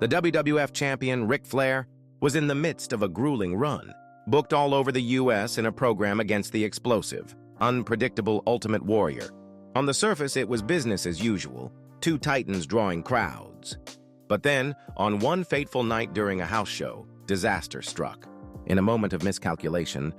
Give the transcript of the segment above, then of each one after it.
The WWF champion Ric Flair was in the midst of a grueling run, booked all over the US in a program against the explosive, unpredictable Ultimate Warrior. On the surface, it was business as usual, two titans drawing crowds. But then, on one fateful night during a house show, disaster struck. In a moment of miscalculation,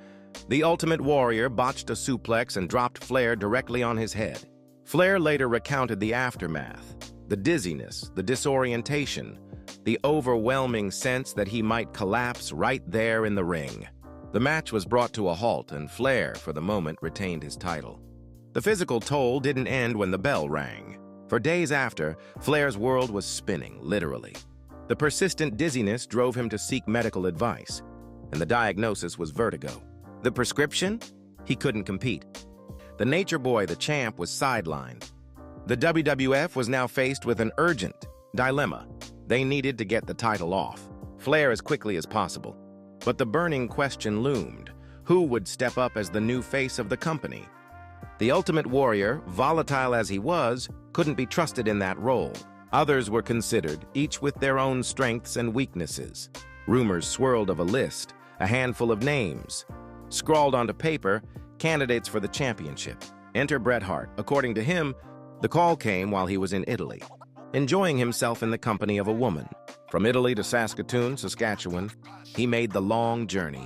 the Ultimate Warrior botched a suplex and dropped Flair directly on his head. Flair later recounted the aftermath, the dizziness, the disorientation, the overwhelming sense that he might collapse right there in the ring. The match was brought to a halt, and Flair, for the moment, retained his title. The physical toll didn't end when the bell rang. For days after, Flair's world was spinning, literally. The persistent dizziness drove him to seek medical advice, and the diagnosis was vertigo. The prescription? He couldn't compete. The Nature Boy, the champ, was sidelined. The WWF was now faced with an urgent dilemma. They needed to get the title off Flair as quickly as possible. But the burning question loomed. Who would step up as the new face of the company? The Ultimate Warrior, volatile as he was, couldn't be trusted in that role. Others were considered, each with their own strengths and weaknesses. Rumors swirled of a list, a handful of names. Scrawled onto paper, candidates for the championship. Enter Bret Hart. According to him, the call came while he was in Italy, enjoying himself in the company of a woman. From Italy to Saskatoon, Saskatchewan, he made the long journey,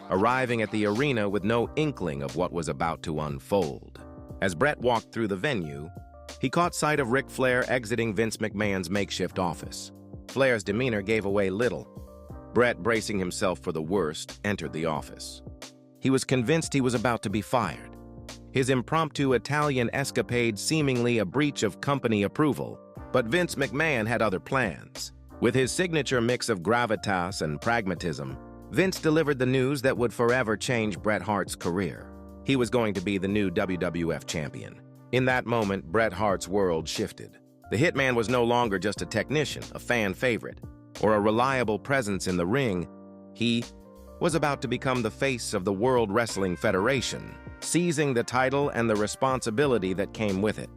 arriving at the arena with no inkling of what was about to unfold. As Bret walked through the venue, he caught sight of Ric Flair exiting Vince McMahon's makeshift office. Flair's demeanor gave away little. Bret, bracing himself for the worst, entered the office. He was convinced he was about to be fired. His impromptu Italian escapade seemingly a breach of company approval, but Vince McMahon had other plans. With his signature mix of gravitas and pragmatism, Vince delivered the news that would forever change Bret Hart's career. He was going to be the new WWF champion. In that moment, Bret Hart's world shifted. The Hitman was no longer just a technician, a fan favorite, or a reliable presence in the ring. He was about to become the face of the World Wrestling Federation, seizing the title and the responsibility that came with it.